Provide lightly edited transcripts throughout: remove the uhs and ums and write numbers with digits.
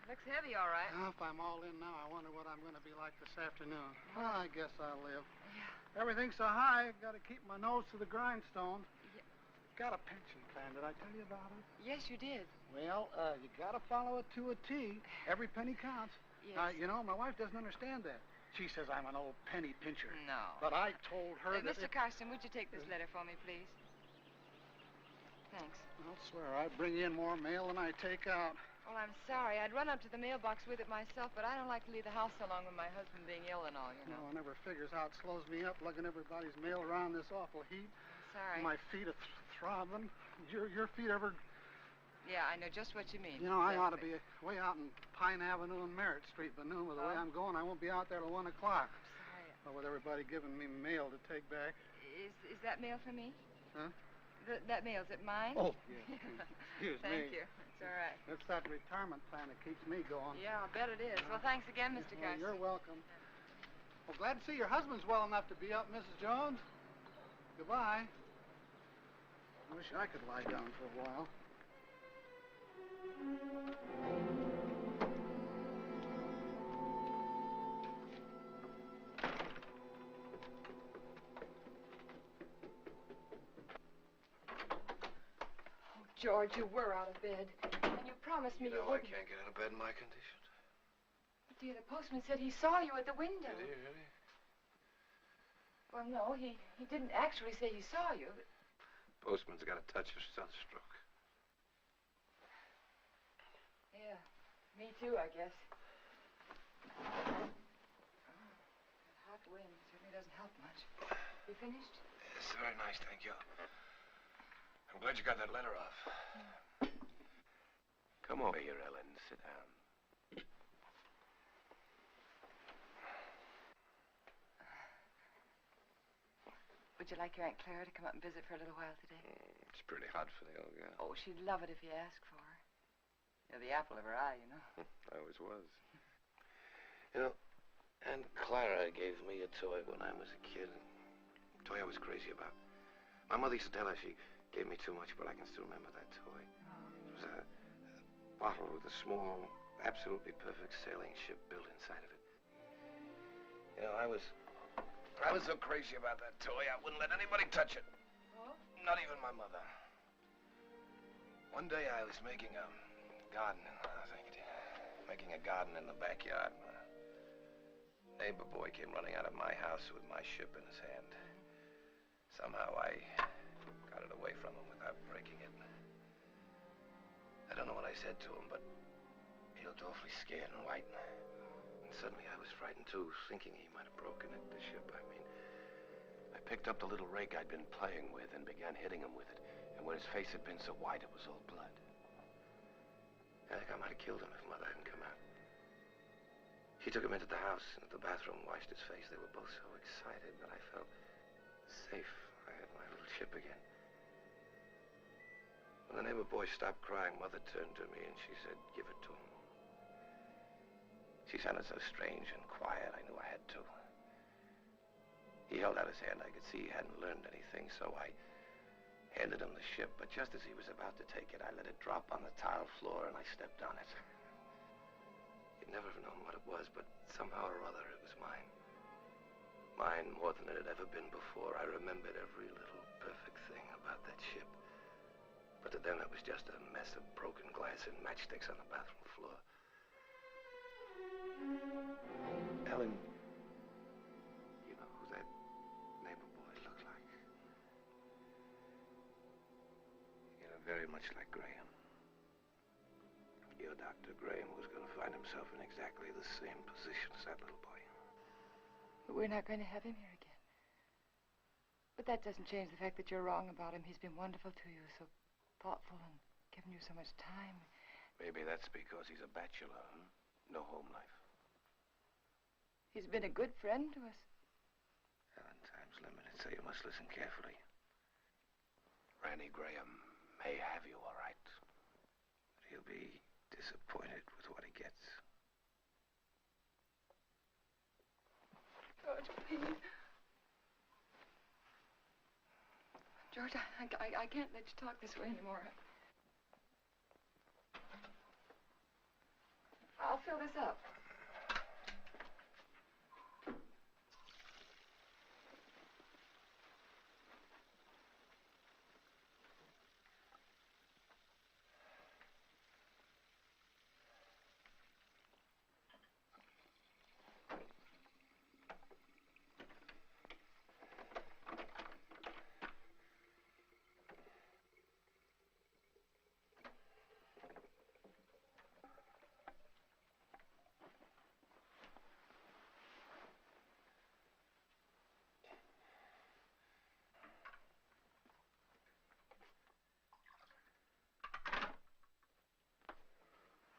Looks heavy, all right. Well, if I'm all in now, I wonder what I'm going to be like this afternoon. Well, I guess I'll live. Yeah. Everything's so high, I've got to keep my nose to the grindstone. Yeah. Got a pension plan. Did I tell you about it? Yes, you did. Well, you got to follow it to a T. Every penny counts. Yes. You know, my wife doesn't understand that. She says I'm an old penny pincher. No. But I told her that... Mr. Carson, would you take this letter for me, please? Thanks. I'll swear, I bring in more mail than I take out. Well, I'm sorry. I'd run up to the mailbox with it myself, but I don't like to leave the house so long with my husband being ill and all, you know. No one ever figures how it slows me up lugging everybody's mail around this awful heat. I'm sorry. My feet are throbbing. Your feet ever... Yeah, I know just what you mean. You know, I ought to be way out in Pine Avenue and Merritt Street, but noon, with the way I'm going, I won't be out there till 1 o'clock. I'm sorry. Well, with everybody giving me mail to take back. Is that mail for me? Huh? That mail, is it mine? Oh, yeah. Excuse me. Thank you. It's all right. It's that retirement plan that keeps me going. Yeah, I'll bet it is. Well, thanks again, Mr. Carson. Well, you're welcome. Well, glad to see your husband's well enough to be up, Mrs. Jones. Goodbye. I wish I could lie down for a while. George, you were out of bed. And you promised me you I wouldn't. can't get out of bed in my condition. But, dear, the postman said he saw you at the window. Did he, really? Well, no, he didn't actually say he saw you. But... Postman's got a touch of sunstroke. Yeah, me too, I guess. Oh, that hot wind certainly doesn't help much. You finished? Yes, very nice, thank you. I'm glad you got that letter off. Come over here, Ellen. Sit down. Would you like your Aunt Clara to come up and visit for a little while today? It's pretty hot for the old girl. Oh, she'd love it if you asked for her. You're the apple of her eye, you know. I always was. You know, Aunt Clara gave me a toy when I was a kid. A toy I was crazy about. My mother used to tell her she gave me too much, but I can still remember that toy. It was a bottle with a small, absolutely perfect sailing ship built inside of it. You know, I was so crazy about that toy, I wouldn't let anybody touch it. Oh? Not even my mother. One day I was making a garden, making a garden in the backyard. A neighbor boy came running out of my house with my ship in his hand. Somehow I got it away from him without breaking it. I don't know what I said to him, but he looked awfully scared and white. And suddenly I was frightened too, thinking he might have broken it, the ship, I mean. I picked up the little rig I'd been playing with and began hitting him with it. And where his face had been so white, it was all blood. I think I might have killed him if Mother hadn't come out. She took him into the house, into the bathroom, washed his face. They were both so excited that I felt safe. I had my little ship again. When the neighbor boy stopped crying, Mother turned to me and she said, "Give it to him." She sounded so strange and quiet, I knew I had to. He held out his hand. I could see he hadn't learned anything, so I handed him the ship, but just as he was about to take it, I let it drop on the tile floor and I stepped on it. You'd never have known what it was, but somehow or other it was mine. Mine more than it had ever been before. I remembered every little perfect thing about that ship. But to them it was just a mess of broken glass and matchsticks on the bathroom floor. Ellen, you know who that neighbor boy looked like? You know, very much like Graham. Your Dr. Graham was going to find himself in exactly the same position as that little boy. But we're not going to have him here again. But that doesn't change the fact that you're wrong about him. He's been wonderful to you, so thoughtful and given you so much time. Maybe that's because he's a bachelor, huh? No home life. He's been a good friend to us. Ellen, time's limited, so you must listen carefully. Randy Graham may have you all right, but he'll be disappointed with what he gets. George, please. George, I can't let you talk this way anymore. fill this up.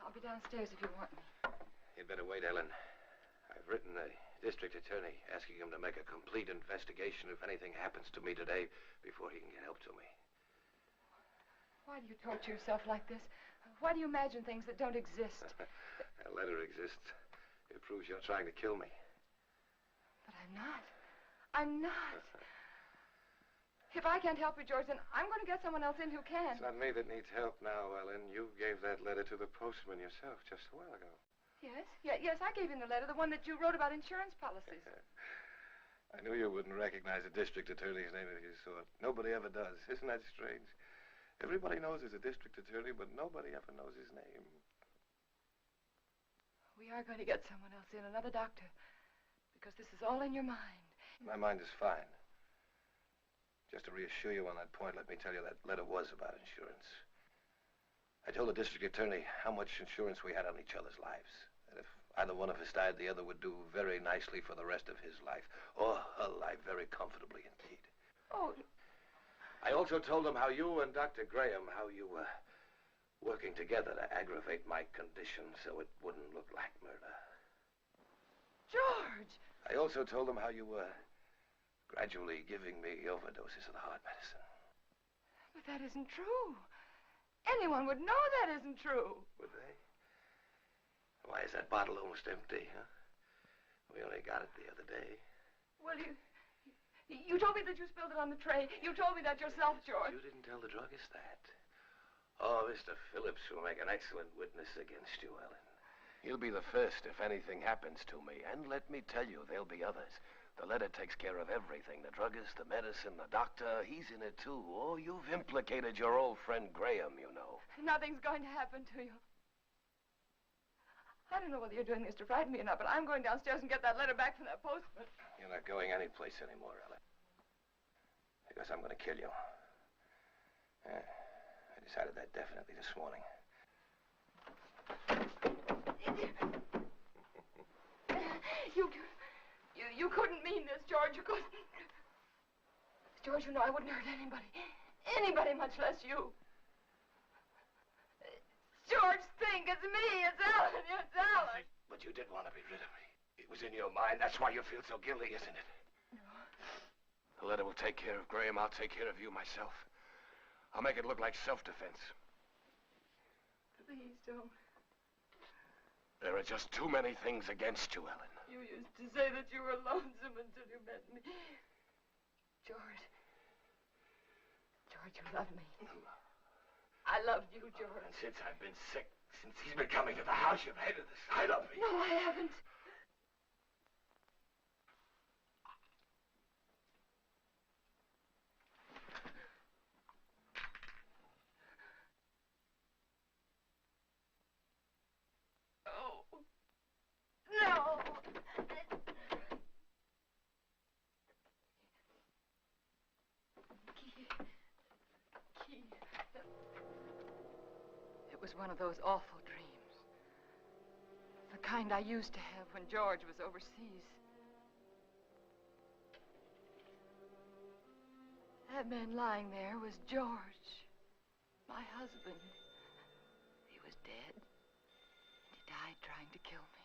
I'll be downstairs if you want me. You'd better wait, Ellen. I've written the district attorney asking him to make a complete investigation if anything happens to me today before he can get help to me. Why do you torture yourself like this? Why do you imagine things that don't exist? That letter exists. It proves you're trying to kill me. But I'm not. I'm not. If I can't help you, George, then I'm going to get someone else in who can. It's not me that needs help now, Ellen. You gave that letter to the postman yourself just a while ago. Yes? Yes, I gave him the letter, the one that you wrote about insurance policies. I knew you wouldn't recognize a district attorney's name if you saw it. Nobody ever does. Isn't that strange? Everybody knows he's a district attorney, but nobody ever knows his name. We are going to get someone else in, another doctor, because this is all in your mind. My mind is fine. Just to reassure you on that point, let me tell you that letter was about insurance. I told the district attorney how much insurance we had on each other's lives. That if either one of us died, the other would do very nicely for the rest of his life. Or her life, very comfortably indeed. Oh. I also told him how you and Dr. Graham, how you were working together to aggravate my condition so it wouldn't look like murder. George! I also told him how you were gradually giving me overdoses of the heart medicine. But that isn't true. Anyone would know that isn't true. Would they? Why is that bottle almost empty, huh? We only got it the other day. Well, you told me that you spilled it on the tray. You told me that yourself, George. You didn't tell the druggist that. Oh, Mr. Phillips will make an excellent witness against you, Ellen. He'll be the first if anything happens to me. And let me tell you, there'll be others. The letter takes care of everything. The druggist, the medicine, the doctor, he's in it too. Oh, you've implicated your old friend Graham, you know. Nothing's going to happen to you. I don't know whether you're doing this to frighten me or not, but I'm going downstairs and get that letter back from that postman. You're not going anyplace anymore, Ellen. Because I'm going to kill you. I decided that definitely this morning. You couldn't mean this, George. You couldn't. George, you know I wouldn't hurt anybody. Anybody, much less you. George, think. It's me. It's Ellen. It's Ellen. But you did want to be rid of me. It was in your mind. That's why you feel so guilty, isn't it? No. The letter will take care of Graham. I'll take care of you myself. I'll make it look like self-defense. Please don't. There are just too many things against you, Ellen. You used to say that you were lonesome until you met me. George. George, you love me. I loved you, George. And since I've been sick, since he's been coming to the house, you've hated the sight of me. No, I haven't. No. Key. It was one of those awful dreams. The kind I used to have when George was overseas. That man lying there was George, my husband. He was dead, and he died trying to kill me.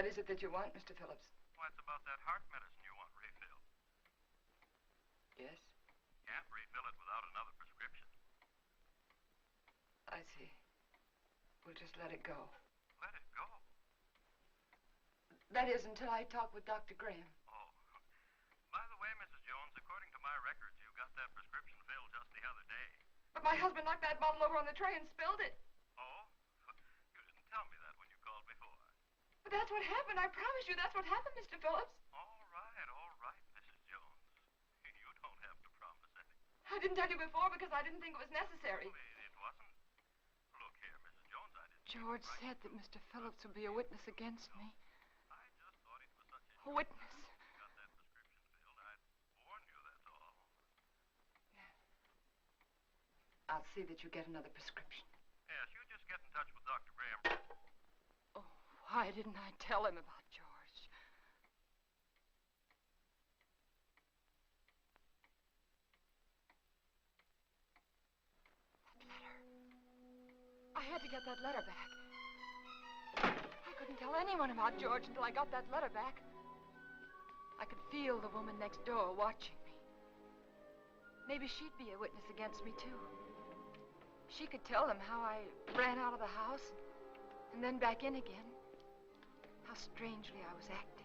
What is it that you want, Mr. Phillips? Well, it's about that heart medicine you want refilled. Yes? Can't refill it without another prescription. I see. We'll just let it go. Let it go? That is, until I talk with Dr. Graham. Oh. By the way, Mrs. Jones, according to my records, you got that prescription filled just the other day. But my husband knocked that bottle over on the tray and spilled it. Oh? You didn't tell me that when you called before. But that's what happened. I promise you that's what happened, Mr. Phillips. All right, Mrs. Jones. You don't have to promise anything. I didn't tell you before because I didn't think it was necessary. Well, it wasn't. Look here, Mrs. Jones, I didn't... George said that Mr. Phillips would be a witness against me. I just thought it was such A witness. You got that prescription filled. I'd warn you, that's all. I'll see that you get another prescription. Yes, you just get in touch with Dr. Graham. Oh, why didn't I tell him about George? That letter. I had to get that letter back. I couldn't tell anyone about George until I got that letter back. I could feel the woman next door watching me. Maybe she'd be a witness against me, too. She could tell them how I ran out of the house and then back in again. How strangely I was acting.